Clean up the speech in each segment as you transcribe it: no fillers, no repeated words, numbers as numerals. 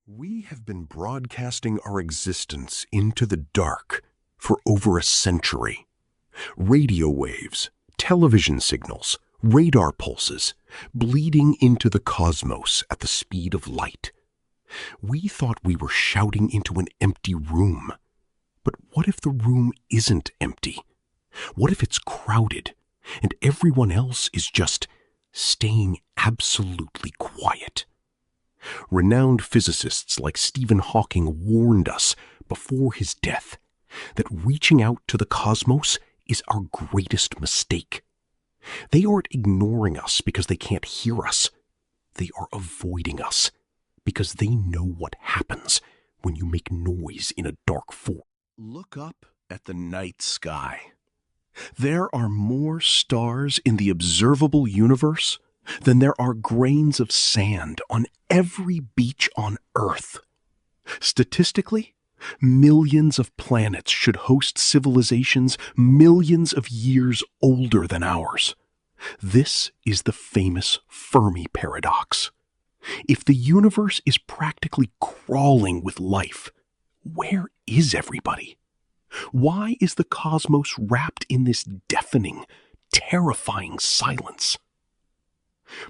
We have been broadcasting our existence into the dark for over a century. Radio waves, television signals, radar pulses, bleeding into the cosmos at the speed of light. We thought we were shouting into an empty room. But what if the room isn't empty? What if it's crowded and everyone else is just staying absolutely quiet? Renowned physicists like Stephen Hawking warned us before his death that reaching out to the cosmos is our greatest mistake. They aren't ignoring us because they can't hear us. They are avoiding us because they know what happens when you make noise in a dark forest. Look up at the night sky. There are more stars in the observable universe than there are grains of sand on every beach on Earth. Statistically, millions of planets should host civilizations millions of years older than ours. This is the famous Fermi Paradox. If the universe is practically crawling with life, where is everybody? Why is the cosmos wrapped in this deafening, terrifying silence?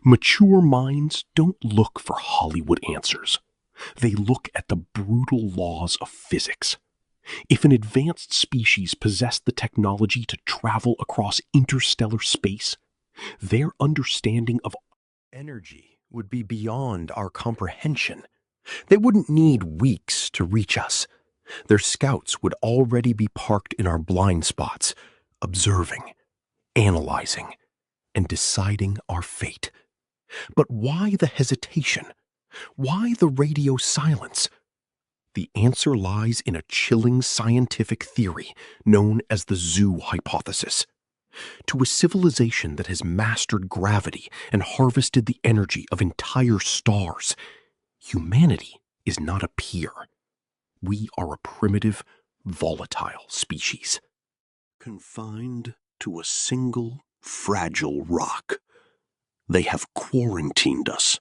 Mature minds don't look for Hollywood answers. They look at the brutal laws of physics. If an advanced species possessed the technology to travel across interstellar space, their understanding of energy would be beyond our comprehension. They wouldn't need weeks to reach us. Their scouts would already be parked in our blind spots, observing, analyzing, and deciding our fate. But why the hesitation? Why the radio silence? The answer lies in a chilling scientific theory known as the zoo hypothesis. To a civilization that has mastered gravity and harvested the energy of entire stars, humanity is not a peer. We are a primitive, volatile species, confined to a single, fragile rock. They have quarantined us,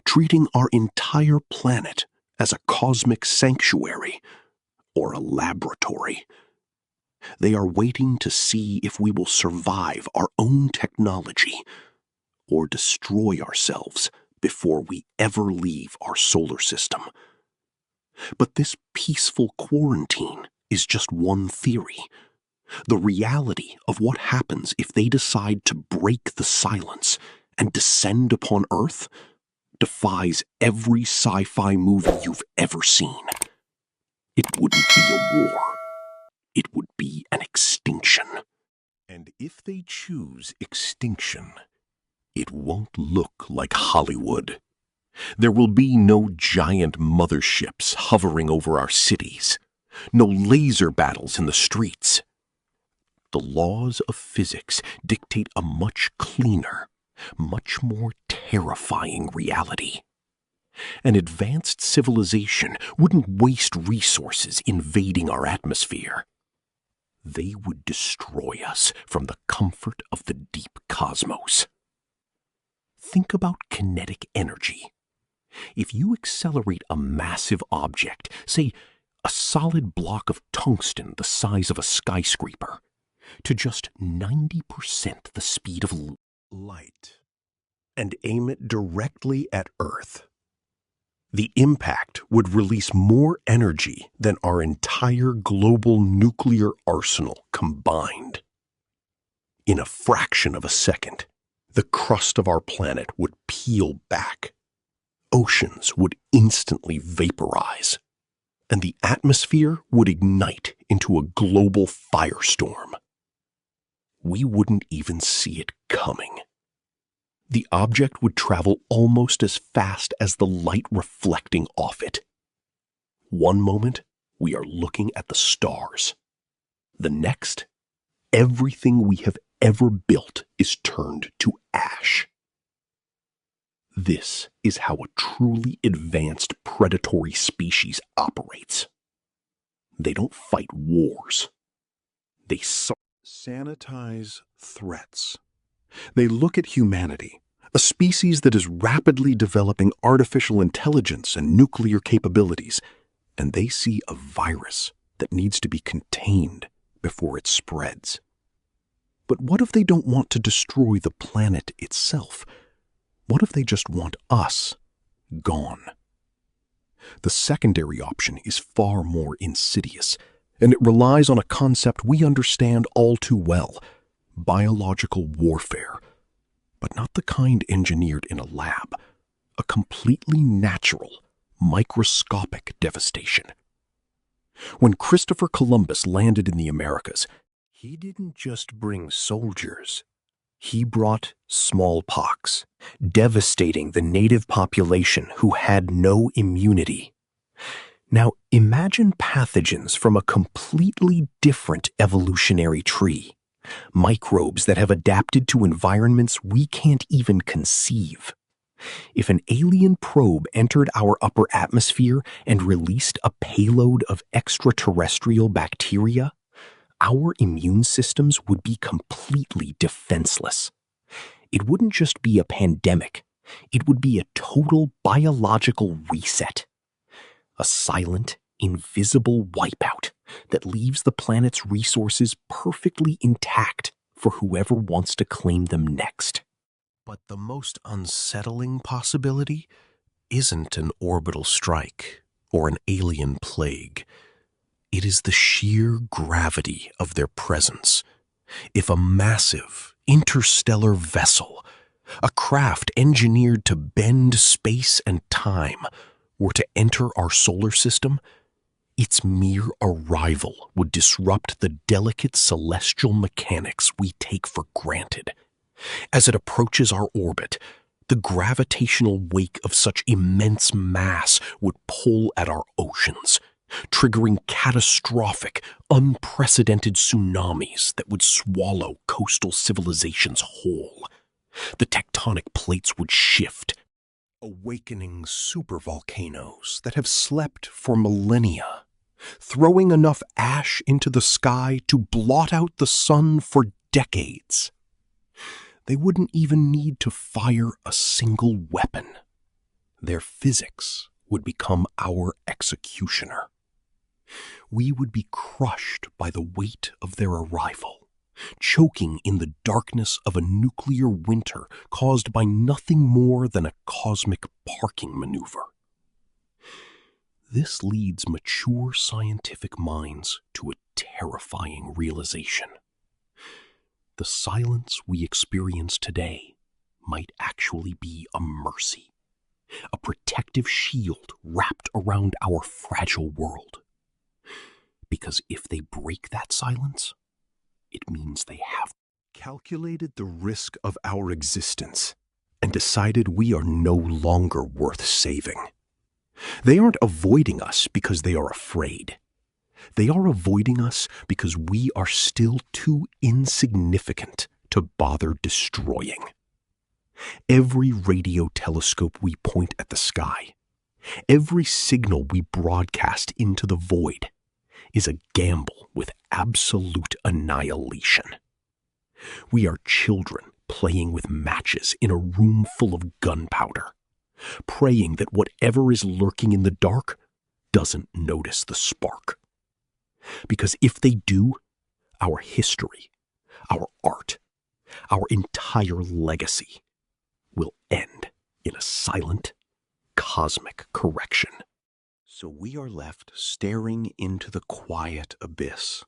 treating our entire planet as a cosmic sanctuary or a laboratory. They are waiting to see if we will survive our own technology or destroy ourselves before we ever leave our solar system. But this peaceful quarantine is just one theory. The reality of what happens if they decide to break the silence and descend upon Earth defies every sci-fi movie you've ever seen. It wouldn't be a war. It would be an extinction. And if they choose extinction, it won't look like Hollywood. There will be no giant motherships hovering over our cities, no laser battles in the streets. The laws of physics dictate a much cleaner, much more terrifying reality. An advanced civilization wouldn't waste resources invading our atmosphere. They would destroy us from the comfort of the deep cosmos. Think about kinetic energy. If you accelerate a massive object, say a solid block of tungsten the size of a skyscraper, to just 90% the speed of light, and aim it directly at Earth, the impact would release more energy than our entire global nuclear arsenal combined. In a fraction of a second, the crust of our planet would peel back. Oceans would instantly vaporize, and the atmosphere would ignite into a global firestorm. We wouldn't even see it coming. The object would travel almost as fast as the light reflecting off it. One moment, we are looking at the stars. The next, everything we have ever built is turned to ash. This is how a truly advanced predatory species operates. They don't fight wars. They sanitize threats. They look at humanity A species that is rapidly developing artificial intelligence and nuclear capabilities, and they see a virus that needs to be contained before it spreads. But what if they don't want to destroy the planet itself? What if they just want us gone? The secondary option is far more insidious, and it relies on a concept we understand all too well: biological warfare. But not the kind engineered in a lab, a completely natural, microscopic devastation. When Christopher Columbus landed in the Americas, he didn't just bring soldiers. He brought smallpox, devastating the native population who had no immunity. Now imagine pathogens from a completely different evolutionary tree. Microbes that have adapted to environments we can't even conceive. If an alien probe entered our upper atmosphere and released a payload of extraterrestrial bacteria, our immune systems would be completely defenseless. It wouldn't just be a pandemic, it would be a total biological reset. A silent, invisible wipeout that leaves the planet's resources perfectly intact for whoever wants to claim them next. But the most unsettling possibility isn't an orbital strike or an alien plague. It is the sheer gravity of their presence. If a massive, interstellar vessel, a craft engineered to bend space and time, were to enter our solar system, its mere arrival would disrupt the delicate celestial mechanics we take for granted. As it approaches our orbit, the gravitational wake of such immense mass would pull at our oceans, triggering catastrophic, unprecedented tsunamis that would swallow coastal civilizations whole. The tectonic plates would shift, awakening supervolcanoes that have slept for millennia, throwing enough ash into the sky to blot out the sun for decades. They wouldn't even need to fire a single weapon. Their physics would become our executioner. We would be crushed by the weight of their arrival, choking in the darkness of a nuclear winter caused by nothing more than a cosmic parking maneuver. This leads mature scientific minds to a terrifying realization. The silence we experience today might actually be a mercy, a protective shield wrapped around our fragile world. Because if they break that silence, it means they have calculated the risk of our existence and decided we are no longer worth saving. They aren't avoiding us because they are afraid. They are avoiding us because we are still too insignificant to bother destroying. Every radio telescope we point at the sky, every signal we broadcast into the void, is a gamble with absolute annihilation. We are children playing with matches in a room full of gunpowder, praying that whatever is lurking in the dark doesn't notice the spark. Because if they do, our history, our art, our entire legacy will end in a silent, cosmic correction. So we are left staring into the quiet abyss,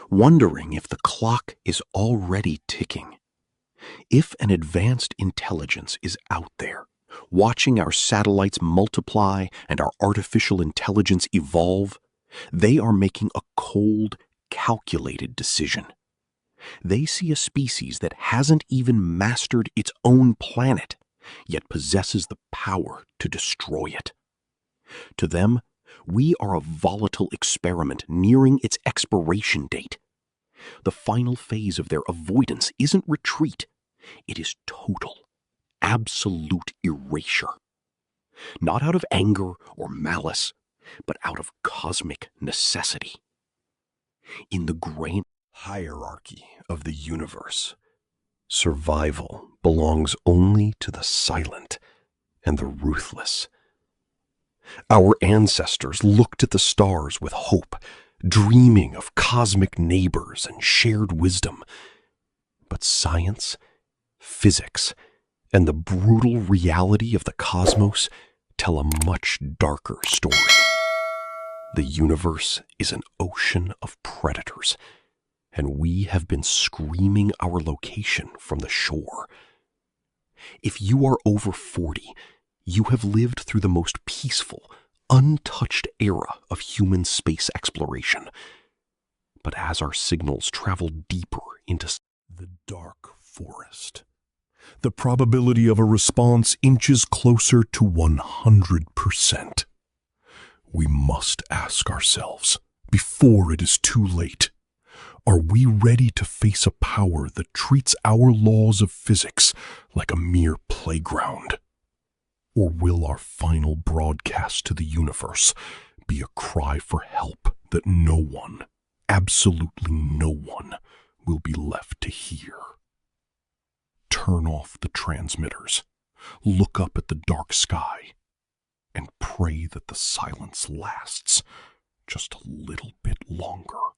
wondering if the clock is already ticking. If an advanced intelligence is out there, watching our satellites multiply and our artificial intelligence evolve, they are making a cold, calculated decision. They see a species that hasn't even mastered its own planet, yet possesses the power to destroy it. To them, we are a volatile experiment nearing its expiration date. The final phase of their avoidance isn't retreat, it is total, absolute erasure. Not out of anger or malice, but out of cosmic necessity. In the grand hierarchy of the universe, Survival belongs only to the silent and the ruthless. Our ancestors looked at the stars with hope, dreaming of cosmic neighbors and shared wisdom. But science, physics, and the brutal reality of the cosmos tell a much darker story. The universe is an ocean of predators, and we have been screaming our location from the shore. If you are over 40, you have lived through the most peaceful, untouched era of human space exploration. But as our signals travel deeper into the dark forest, the probability of a response inches closer to 100%. We must ask ourselves, before it is too late, are we ready to face a power that treats our laws of physics like a mere playground? Or will our final broadcast to the universe be a cry for help that no one, absolutely no one, will be left to hear? Turn off the transmitters, look up at the dark sky, and pray that the silence lasts just a little bit longer.